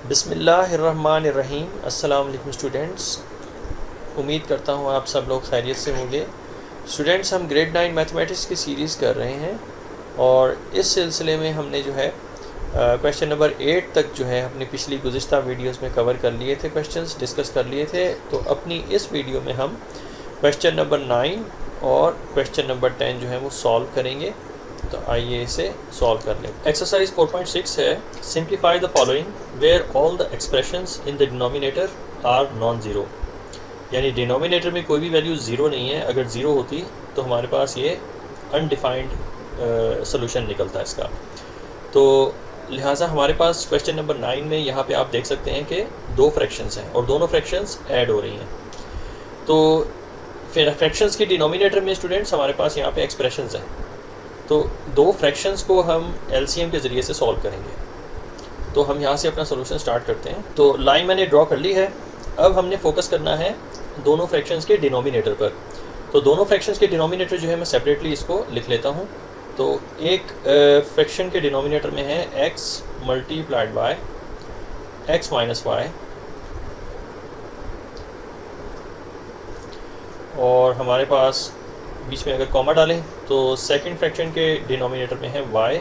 बिस्मिल्लाहिर्रहमानिर्रहीम। अस्सलाम वालेकुम स्टूडेंट्स, उम्मीद करता हूँ आप सब लोग खैरियत से होंगे। स्टूडेंट्स, हम ग्रेड 9 मैथमेटिक्स की सीरीज़ कर रहे हैं और इस सिलसिले में हमने जो है क्वेश्चन नंबर 8 तक जो है अपनी पिछली गुज़िश्ता वीडियोस में कवर कर लिए थे, क्वेश्चंस डिस्कस कर लिए थे। तो अपनी इस वीडियो में हम क्वेश्चन नंबर 9 और क्वेश्चन नंबर 10 जो है वो सॉल्व करेंगे। तो आइए इसे सॉल्व कर लें। एक्सरसाइज 4.6 है, simplify the following where all the expressions in the denominator are non zero. यानी डिनोमिनेटर में कोई भी वैल्यू ज़ीरो नहीं है। अगर ज़ीरो होती तो हमारे पास ये अनडिफाइंड सोल्यूशन निकलता है इसका। तो लिहाजा हमारे पास क्वेश्चन नंबर 9 में यहाँ पे आप देख सकते हैं कि दो फ्रैक्शंस हैं और दोनों फ्रैक्शंस ऐड हो रही हैं। तो फिर फ्रैक्शंस के डिनोमिनेटर में स्टूडेंट्स हमारे पास यहाँ पे एक्सप्रेशंस हैं। तो दो फ्रैक्शंस को हम एलसीएम के ज़रिए से सॉल्व करेंगे। तो हम यहाँ से अपना सोल्यूशन स्टार्ट करते हैं। तो लाइन मैंने ड्रॉ कर ली है। अब हमने फोकस करना है दोनों फ्रैक्शंस के डिनोमिनेटर पर। तो दोनों फ्रैक्शंस के डिनोमिनेटर जो है मैं सेपरेटली इसको लिख लेता हूँ। तो एक फ्रैक्शन के डिनोमिनेटर में है x multiplied by x minus y, और हमारे पास बीच में अगर कॉमा डालें तो सेकंड फ्रैक्शन के डिनोमिनेटर में है y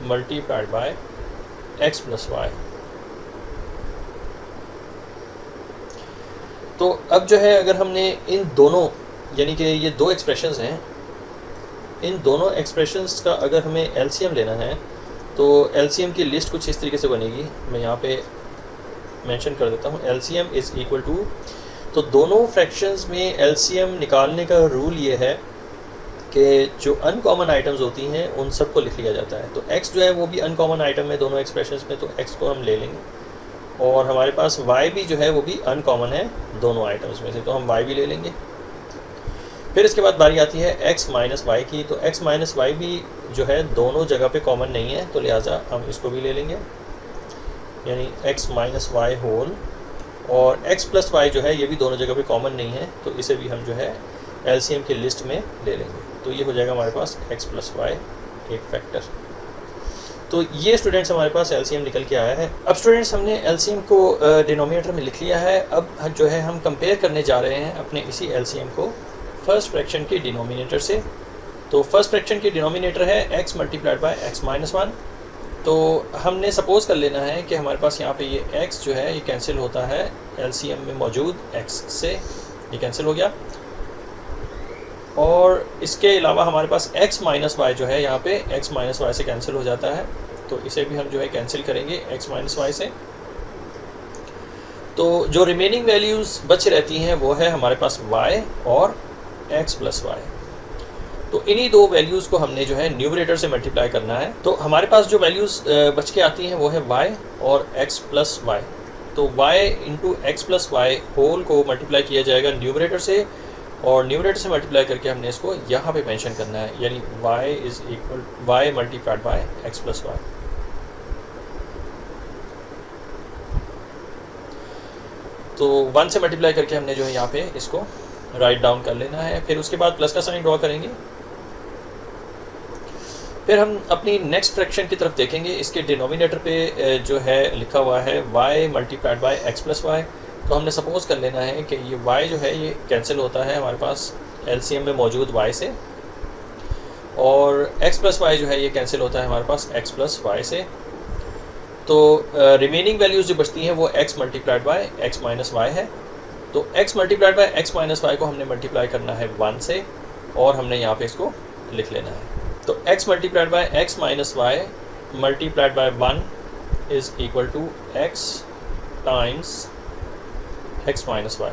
multiplied by x plus Y. तो अब जो है अगर हमने इन दोनों, यानी कि ये दो एक्सप्रेशंस हैं, इन दोनों एक्सप्रेशंस का अगर हमें एलसीएम लेना है तो एलसीएम की लिस्ट कुछ इस तरीके से बनेगी। मैं यहाँ पे मेंशन कर देता हूँ, एलसीएम इज़ इक्वल टू। तो दोनों फ्रैक्शंस में एलसीएम निकालने का रूल ये है कि जो अनकॉमन आइटम्स होती हैं उन सब को लिख लिया जाता है। तो x जो है वो भी अनकॉमन आइटम है दोनों एक्सप्रेशंस में, तो x को हम ले लेंगे। और हमारे पास y भी जो है वो भी अनकॉमन है दोनों आइटम्स में से, तो हम y भी ले लेंगे। फिर इसके बाद बारी आती है x माइनस वाई की। तो x माइनस वाई भी जो है दोनों जगह पे कॉमन नहीं है, तो लिहाजा हम इसको भी ले लेंगे, यानी x माइनस वाई होल। और x प्लस वाई जो है ये भी दोनों जगह पे कॉमन नहीं है, तो इसे भी हम जो है एलसीएम की लिस्ट में ले लेंगे। तो ये हो जाएगा हमारे पास x प्लस वाई एक फैक्टर। तो ये स्टूडेंट्स हमारे पास एलसीएम निकल के आया है। अब स्टूडेंट्स हमने एलसीएम को डिनोमिनेटर में लिख लिया है। अब जो है हम कंपेयर करने जा रहे हैं अपने इसी एलसीएम को फर्स्ट फ्रैक्शन के डिनोमिनेटर से। तो फर्स्ट फ्रैक्शन के डिनोमिनेटर है x multiplied by x minus one. तो हमने सपोज़ कर लेना है कि हमारे पास यहाँ पे ये x जो है ये कैंसिल होता है एलसीएम में मौजूद x से, ये कैंसिल हो गया। और इसके अलावा हमारे पास x माइनस वाई जो है यहाँ पे x माइनस वाई से कैंसिल हो जाता है, तो इसे भी हम जो है कैंसिल करेंगे x माइनस वाई से। तो जो रिमेनिंग वैल्यूज़ बच रहती हैं वो है हमारे पास y और x प्लस वाई। तो इन्हीं दो वैल्यूज़ को हमने जो है न्यूमरेटर से मल्टीप्लाई करना है। तो हमारे पास जो वैल्यूज़ बच के आती हैं वो है y और x प्लस वाई। तो y into x plus y whole को मल्टीप्लाई किया जाएगा न्यूमरेटर से, और न्यूमरेटर से मल्टीप्लाई करके हमने इसको यहाँ पे मेंशन करना है, यानी y is equal y multiplied by x plus Y. तो 1 से मल्टीप्लाई करके हमने जो है यहाँ पे इसको राइट डाउन कर लेना है। फिर उसके बाद प्लस का साइन ड्रॉ करेंगे। फिर हम अपनी नेक्स्ट फ्रैक्शन की तरफ देखेंगे। इसके डिनोमिनेटर पे जो है लिखा हुआ है y multiplied by x plus Y. तो हमने सपोज़ कर लेना है कि ये y जो है ये कैंसिल होता है हमारे पास एलसीएम में मौजूद y से, और x प्लस वाई जो है ये कैंसिल होता है हमारे पास x प्लस वाई से। तो रिमेनिंग वैल्यूज़ जो बचती हैं वो x multiplied by x minus y है। तो x multiplied by x minus y को हमने मल्टीप्लाई करना है 1 से, और हमने यहाँ पे इसको लिख लेना है। तो x multiplied by x minus y multiplied by 1 is equal to x times x minus y.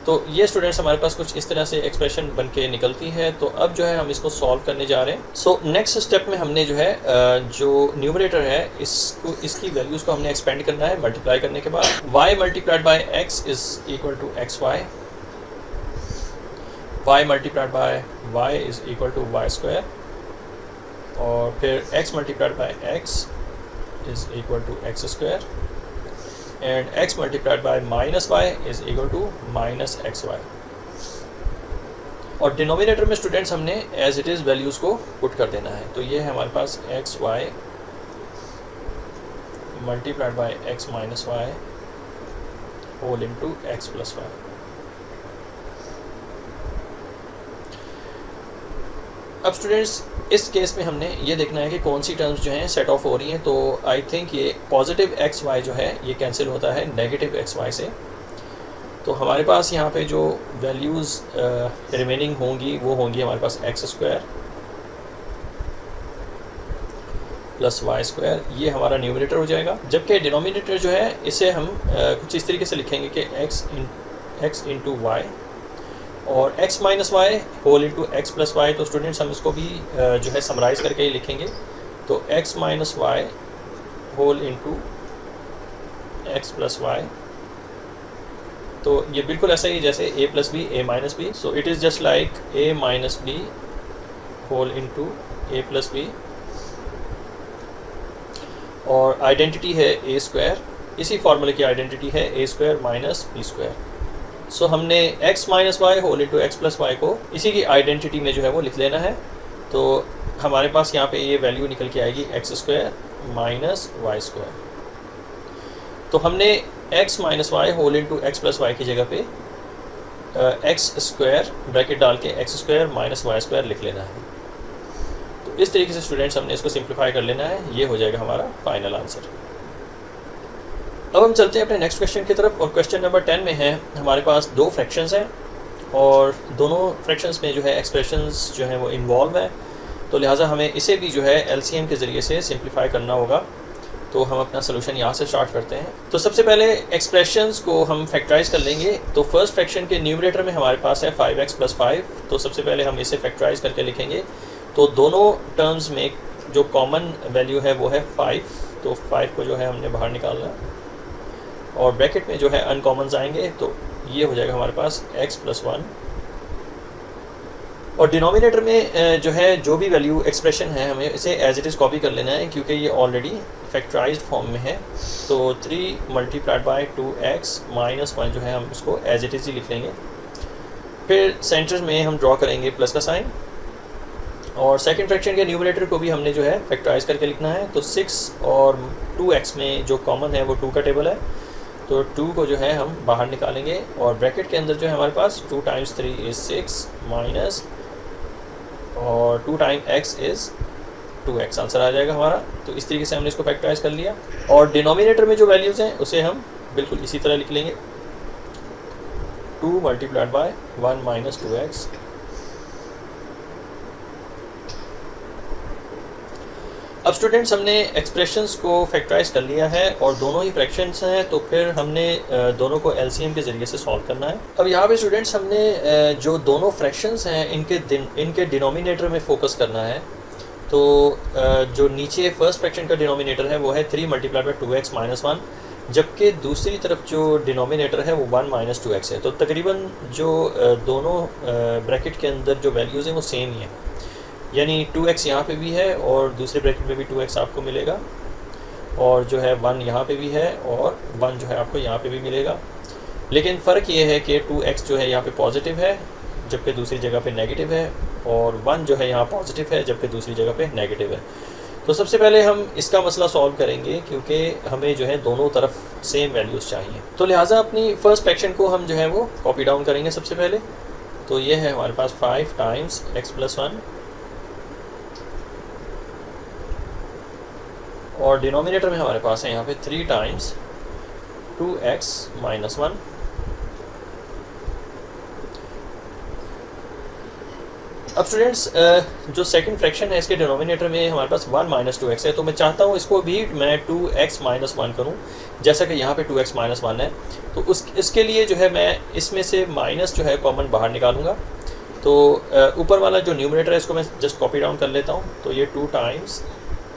तो ये स्टूडेंट्स हमारे पास कुछ इस तरह से एक्सप्रेशन बन के निकलती है। तो अब जो है हम इसको सॉल्व करने जा रहे हैं। सो नेक्स्ट स्टेप में हमने जो है जो न्यूमरेटर है इसकी वैल्यूज़ को हमने एक्सपेंड करना है मल्टीप्लाई करने के बाद। y multiplied by x is equal to X Y, y multiplied by y is equal to Y square, और फिर x multiplied by x is equal to X square, and x multiplied by minus Y is equal to minus X Y. और denominator में students हमने as it is values को put कर देना है। तो ये है हमारे पास X Y multiplied by X minus Y whole into x plus y. अब स्टूडेंट्स इस केस में हमने ये देखना है कि कौन सी टर्म्स जो हैं सेट ऑफ हो रही हैं। तो आई थिंक ये पॉजिटिव एक्स वाई जो है ये कैंसिल होता है नेगेटिव एक्स वाई से। तो हमारे पास यहाँ पे जो वैल्यूज़ रिमेनिंग होंगी वो होंगी हमारे पास X square plus Y square, ये हमारा न्यूमरेटर हो जाएगा। जबकि डिनोमिनेटर जो है इसे हम कुछ इस तरीके से लिखेंगे कि एक्स इंटू वाई और x minus Y whole into x plus Y. तो स्टूडेंट्स हम इसको भी जो है समराइज़ करके ही लिखेंगे। तो x minus Y whole into x plus Y, तो ये बिल्कुल ऐसा ही जैसे a plus B A minus B. So it is just like a minus B whole into A plus B और आइडेंटिटी है a स्क्वायर। इसी फार्मूले की आइडेंटिटी है a square minus B square. So हमने x minus Y whole into x plus Y को इसी की आइडेंटिटी में जो है वो लिख लेना है। तो हमारे पास यहाँ पे ये वैल्यू निकल के आएगी x square minus y square. तो हमने x minus Y whole into x plus y की जगह पे एक्स स्क्वायर ब्रैकेट डाल के x square minus y square लिख लेना है। तो इस तरीके से स्टूडेंट्स हमने इसको सिंप्लीफाई कर लेना है। ये हो जाएगा हमारा फाइनल आंसर। अब हम चलते हैं अपने नेक्स्ट क्वेश्चन की तरफ और क्वेश्चन नंबर 10 में है हमारे पास दो फ्रैक्शंस हैं और दोनों फ्रैक्शंस में जो है एक्सप्रेशंस जो हैं वो इन्वॉल्व हैं। तो लिहाजा हमें इसे भी जो है एलसीएम के ज़रिए से सिंप्लीफाई करना होगा। तो हम अपना सोल्यूशन यहाँ से स्टार्ट करते हैं। तो सबसे पहले एक्सप्रेशंस को हम फैक्टराइज कर लेंगे। तो फर्स्ट फ्रैक्शन के न्यूमरेटर में हमारे पास है 5x प्लस 5। तो सबसे पहले हम इसे फैक्टराइज करके लिखेंगे। तो दोनों टर्म्स में जो कॉमन वैल्यू है वो है 5। तो 5 को जो है हमने बाहर निकालना है और ब्रैकेट में जो है अनकॉमन्स आएंगे। तो ये हो जाएगा हमारे पास x प्लस 1 और डिनोमिनेटर में जो है जो भी वैल्यू एक्सप्रेशन है हमें इसे एज इट इज़ कॉपी कर लेना है क्योंकि ये ऑलरेडी फैक्टराइज्ड फॉर्म में है। तो 3 मल्टीप्लाइड बाई 2x माइनस 1 जो है हम इसको एज इट इज़ ही लिख लेंगे। फिर सेंटर में हम ड्रॉ करेंगे प्लस का साइन और सेकंड फ्रैक्शन के न्यूमरेटर को भी हमने जो है फैक्टराइज करके लिखना है। तो 6 और 2x में जो कॉमन है वो 2 का टेबल है। तो 2 को जो है हम बाहर निकालेंगे और ब्रैकेट के अंदर जो है हमारे पास 2 टाइम्स 3 इज़ 6 माइनस और 2 टाइम x इज़ 2x आंसर आ जाएगा हमारा। तो इस तरीके से हमने इसको फैक्टराइज कर लिया और डिनोमिनेटर में जो वैल्यूज़ हैं उसे हम बिल्कुल इसी तरह लिख लेंगे। 2 मल्टीप्लाइड बाय 1 माइनस 2x। अब स्टूडेंट्स हमने एक्सप्रेशंस को फैक्टराइज कर लिया है और दोनों ही फ्रैक्शंस हैं। तो फिर हमने दोनों को एलसीएम के ज़रिए से सॉल्व करना है। अब यहाँ पे स्टूडेंट्स हमने जो दोनों फ्रैक्शंस हैं इनके डिनोमिनेटर में फ़ोकस करना है। तो जो नीचे फर्स्ट फ्रैक्शन का डिनोमिनेटर है वो है 3 मल्टीप्लाइड बाई 2x माइनस 1, जबकि दूसरी तरफ जो डिनोमिनेटर है वो 1 माइनस 2x है। तो तकरीबन जो दोनों ब्रैकेट के अंदर जो वैल्यूज़ हैं वो सेम ही हैं, यानी 2x यहाँ पे भी है और दूसरे ब्रैकेट में भी 2x आपको मिलेगा और जो है 1 यहाँ पे भी है और 1 जो है आपको यहाँ पे भी मिलेगा। लेकिन फ़र्क ये है कि 2x जो है यहाँ पे पॉजिटिव है जबकि दूसरी जगह पे नेगेटिव है और 1 जो है यहाँ पॉजिटिव है जबकि दूसरी जगह पे नेगेटिव है। तो सबसे पहले हम इसका मसला सॉल्व करेंगे क्योंकि हमें जो है दोनों तरफ सेम वैल्यूज़ चाहिए। तो लिहाजा अपनी फर्स्ट फ्रैक्शन को हम जो है वो कॉपी डाउन करेंगे सबसे पहले। तो ये है हमारे पास 5 टाइम्स x प्लस 1 और डिनोमिनेटर में हमारे पास है यहाँ पे 3 टाइम्स 2x माइनस 1। अब स्टूडेंट्स जो सेकंड फ्रैक्शन है इसके डिनोमिनेटर में हमारे पास 1 माइनस 2x है। तो मैं चाहता हूँ इसको भी मैं 2x माइनस 1 करूँ जैसा कि यहाँ पे 2x माइनस 1 है। तो इसके लिए जो है मैं इसमें से माइनस जो है कॉमन बाहर निकालूंगा। तो ऊपर वाला जो न्यूमरेटर है इसको मैं जस्ट कॉपी डाउन कर लेता हूँ। तो ये 2 टाइम्स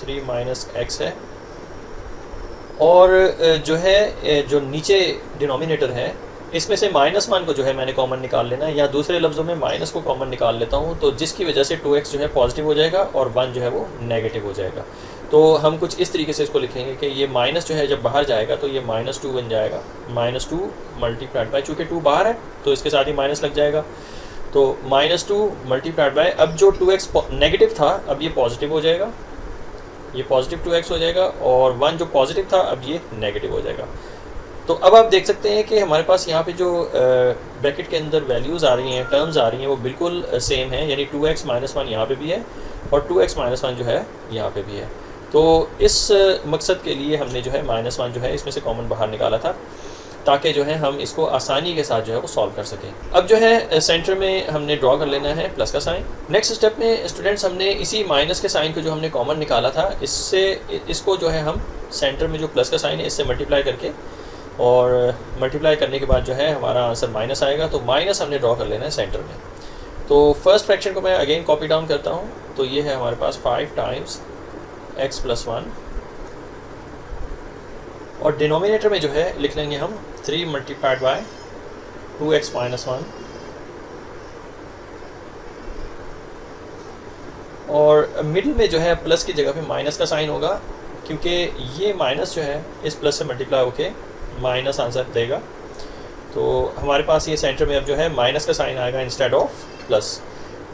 3 माइनस x है और जो है जो नीचे डिनोमिनेटर है इसमें से -1 को जो है मैंने कॉमन निकाल लेना है, या दूसरे लफ्ज़ों में माइनस को कॉमन निकाल लेता हूँ। तो जिसकी वजह से 2x जो है पॉजिटिव हो जाएगा और 1 जो है वो नेगेटिव हो जाएगा। तो हम कुछ इस तरीके से इसको लिखेंगे कि ये माइनस जो है जब बाहर जाएगा तो ये -2 बन जाएगा। -2 मल्टीप्लाइड बाय, चूँकि 2 बाहर है तो इसके साथ ही माइनस लग जाएगा। तो -2 मल्टीप्लाइड बाय, अब जो 2x नेगेटिव था अब ये पॉजिटिव हो जाएगा ये पॉजिटिव 2x हो जाएगा, और 1 जो पॉजिटिव था अब ये नेगेटिव हो जाएगा। तो अब आप देख सकते हैं कि हमारे पास यहाँ पे जो ब्रैकेट के अंदर वैल्यूज़ आ रही हैं, टर्म्स आ रही हैं, वो बिल्कुल सेम है, यानी 2x माइनस 1 यहाँ पर भी है और 2x माइनस 1 जो है यहाँ पे भी है। तो इस मकसद के लिए हमने जो है -1 जो है इसमें से कॉमन बाहर निकाला था, ताकि जो है हम इसको आसानी के साथ जो है वो सॉल्व कर सकें। अब जो है सेंटर में हमने ड्रॉ कर लेना है प्लस का साइन। नेक्स्ट स्टेप में स्टूडेंट्स हमने इसी माइनस के साइन को जो हमने कॉमन निकाला था, इसको जो है हम सेंटर में जो प्लस का साइन है इससे मल्टीप्लाई करके, और मल्टीप्लाई करने के बाद जो है हमारा आंसर माइनस आएगा। तो माइनस हमने ड्रॉ कर लेना है सेंटर में। तो फर्स्ट फ्रैक्शन को मैं अगेन कॉपी डाउन करता हूँ। तो ये है हमारे पास 5 टाइम्स x + 1, और डिनोमिनेटर में जो है लिख लेंगे हम 3 मल्टीप्लाइड बाय 2x - 1, और मिडिल में जो है प्लस की जगह पे माइनस का साइन होगा, क्योंकि ये माइनस जो है इस प्लस से मल्टीप्लाई होके माइनस आंसर देगा। तो हमारे पास ये सेंटर में अब जो है माइनस का साइन आएगा इंस्टेड ऑफ प्लस।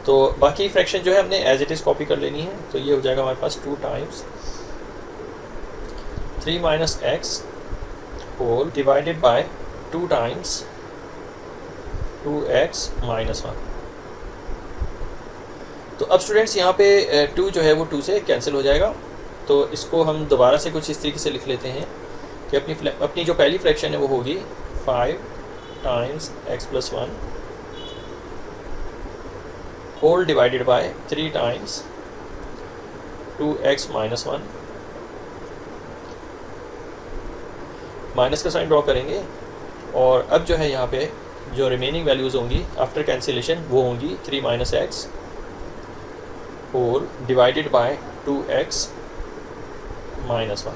तो बाकी फ्रैक्शन जो है हमने एज इट इज़ कॉपी कर लेनी है। तो ये हो जाएगा हमारे पास 2 times 3 - x whole divided by 2 times 2x - 1। तो अब स्टूडेंट्स यहाँ पे 2 जो है वो 2 से कैंसिल हो जाएगा। तो इसको हम दोबारा से कुछ इस तरीके से लिख लेते हैं कि अपनी जो पहली फ्रैक्शन है वो होगी 5 times x + 1 whole divided by 3 times 2x - 1। Minus का साइन ड्रॉ करेंगे, और अब जो है यहाँ पे जो रिमेनिंग वैल्यूज़ होंगी आफ्टर कैंसिलेशन वो होंगी 3 - x whole divided bye 2x - 1।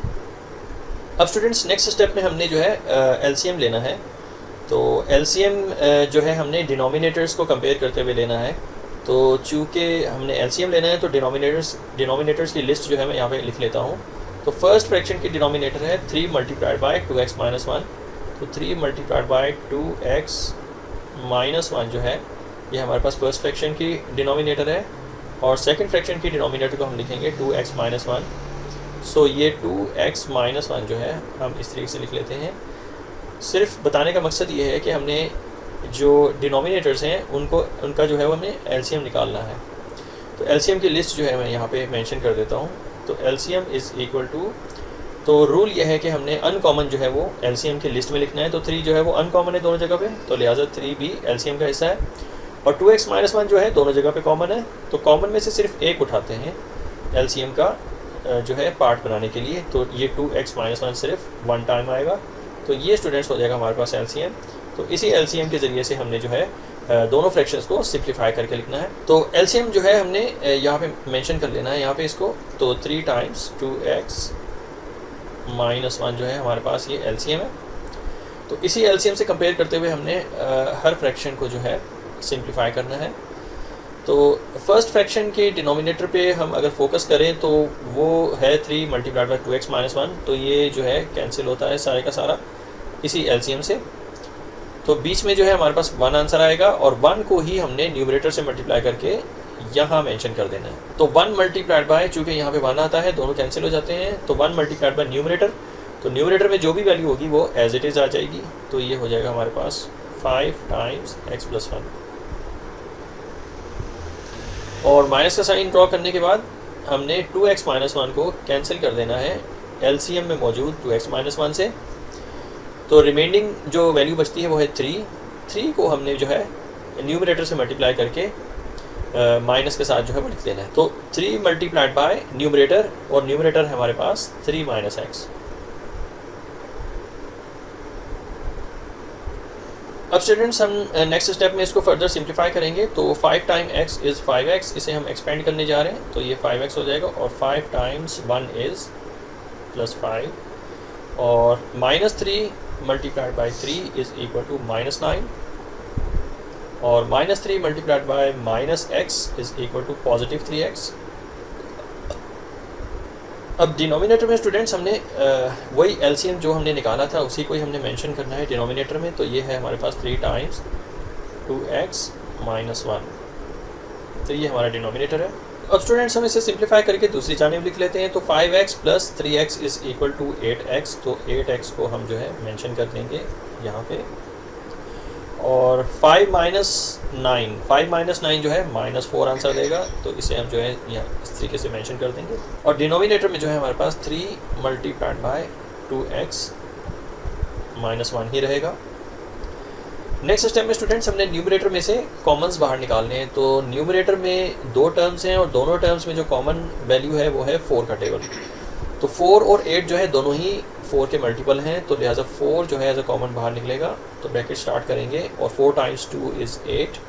अब स्टूडेंट्स नेक्स्ट स्टेप में हमने जो है एलसीएम लेना है। तो एलसीएम जो है हमने डिनोमिनेटर्स को कंपेयर करते हुए लेना है। तो चूँकि हमने एलसीएम लेना है तो डिनोमिनेटर्स की लिस्ट जो है मैं यहाँ पे लिख लेता हूँ। तो फर्स्ट फ्रैक्शन की डिनोमिनेटर है 3 मल्टीप्लाइड बाय 2x - 1। तो 3 मल्टीप्लाइड बाय 2x - 1 जो है ये हमारे पास फर्स्ट फ्रैक्शन की डिनोमिनेटर है, और सेकंड फ्रैक्शन की डिनोमिनेटर को हम लिखेंगे 2x - 1। सो ये 2x - 1 जो है हम इस तरीके से लिख लेते हैं। सिर्फ बताने का मकसद ये है कि हमने जो डिनोमिनेटर्स हैं उनका जो है वो हमें एलसीएम निकालना है। तो एलसीएम की लिस्ट जो है मैं यहाँ पे मेंशन कर देता हूँ। तो एलसीएम इज़ इक्वल टू, तो रूल यह है कि हमने अनकॉमन जो है वो एलसीएम की लिस्ट में लिखना है। तो 3 जो है वो अनकॉमन है दोनों जगह पे, तो लिहाजा 3 भी एलसीएम का हिस्सा है, और 2x - 1 जो है दोनों जगह पे कॉमन है। तो कॉमन में से सिर्फ एक उठाते हैं एलसीएम का जो है पार्ट बनाने के लिए। तो ये 2x - 1 सिर्फ 1 टाइम आएगा। तो ये स्टूडेंट्स हो जाएगा हमारे पास एलसीएम। तो इसी एलसीएम के ज़रिए से हमने जो है दोनों फ्रैक्शंस को सिंप्लीफाई करके लिखना है। तो एलसीएम जो है हमने यहाँ पे मेंशन कर लेना है यहाँ पे इसको। तो 3 टाइम्स 2x - 1 जो है हमारे पास ये एलसीएम है। तो इसी एलसीएम से कंपेयर करते हुए हमने हर फ्रैक्शन को जो है सिंप्लीफाई करना है। तो फर्स्ट फ्रैक्शन के डिनोमिनेटर पे हम अगर फोकस करें तो वो है 3 मल्टीप्लाइड बाय 2x - 1। तो ये जो है कैंसिल होता है सारे का सारा इसी एलसीएम से। तो बीच में जो है हमारे पास 1 आंसर आएगा, और 1 को ही हमने न्यूमरेटर से मल्टीप्लाई करके यहाँ मेंशन कर देना है। तो 1 मल्टीप्लाइड बाय, चूँकि यहाँ पे 1 आता है दोनों कैंसिल हो जाते हैं, तो 1 मल्टीप्लाइड बाय न्यूमरेटर। तो न्यूमरेटर में जो भी वैल्यू होगी वो एज इट इज़ आ जाएगी। तो ये हो जाएगा हमारे पास 5 टाइम्स x + 1, और माइनस का साइन ड्रॉ करने के बाद हमने 2x - 1 को कैंसिल कर देना है एलसीएम में मौजूद 2x - 1 से। तो रिमेंडिंग जो वैल्यू बचती है वो है 3 को हमने जो है न्यूमरेटर से मल्टीप्लाई करके माइनस के साथ जो है वो लिख देना है। तो 3 मल्टीप्लाइड बाय न्यूमरेटर, और न्यूमरेटर है हमारे पास 3 - x। अब स्टूडेंट्स हम नेक्स्ट स्टेप में इसको फर्दर सिंप्लीफाई करेंगे। तो 5 टाइम x इज़ 5x, इसे हम एक्सपेंड करने जा रहे हैं। तो ये 5x हो जाएगा, और 5 टाइम्स 1 इज़ +5, और -3 multiplied by 3 is equal to -9, और -3 multiplied by -x is equal to +3x। अब डिनोमिनेटर में स्टूडेंट्स हमने वही एलसीएम जो हमने निकाला था उसी को ही हमने मेंशन करना है डिनोमिनेटर में। तो ये है हमारे पास 3 टाइम्स 2x - 1। तो ये हमारा डिनोमिनेटर है। अब स्टूडेंट्स हम इसे सिंप्लीफाई करके दूसरी जानिब लिख लेते हैं। तो 5x plus 3x is equal to 8x। तो 8x को हम जो है मेंशन कर देंगे यहाँ पे। और 5 माइनस 9 जो है -4 आंसर देगा। तो इसे हम जो है यहाँ इस तरीके से मेंशन कर देंगे। और डिनोमिनेटर में जो है हमारे पास 3 मल्टीप्लाइड बाय 2x -1 ही रहेगा। नेक्स्ट स्टेप में स्टूडेंट्स हमने न्यूमरेटर में से कॉमन्स बाहर निकालने हैं। तो न्यूमरेटर में 2 टर्म्स हैं और दोनों टर्म्स में जो कॉमन वैल्यू है वो है 4 का टेबल। तो 4 और 8 जो है दोनों ही 4 के मल्टीपल हैं, तो लिहाजा 4 जो है एज अ कॉमन बाहर निकलेगा। तो ब्रैकेट स्टार्ट करेंगे और 4 टाइम्स 2 इज़ 8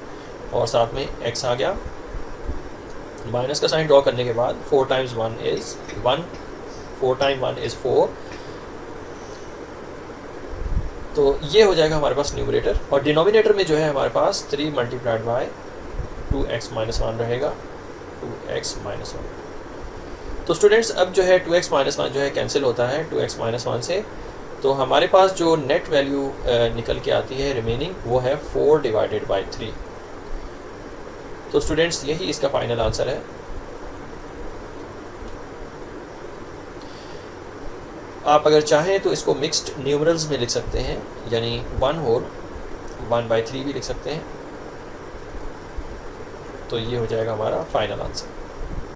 और साथ में x आ गया। माइनस का साइन ड्रॉ करने के बाद 4 टाइम्स 1 इज़ 1, 4 टाइम 1 इज़ 4। तो ये हो जाएगा हमारे पास न्यूमरेटर। और डिनोमिनेटर में जो है हमारे पास 3 मल्टीप्लाइड बाय 2x माइनस 1 रहेगा, 2x माइनस 1। तो स्टूडेंट्स अब जो है 2x माइनस 1 जो है कैंसिल होता है 2x माइनस 1 से। तो हमारे पास जो नेट वैल्यू निकल के आती है रिमेनिंग वो है 4 डिवाइडेड बाई 3। तो स्टूडेंट्स यही इसका फाइनल आंसर है। आप अगर चाहें तो इसको मिक्स्ड न्यूमरल्स में लिख सकते हैं, यानी 1 होल 1/3 भी लिख सकते हैं। तो ये हो जाएगा हमारा फाइनल आंसर।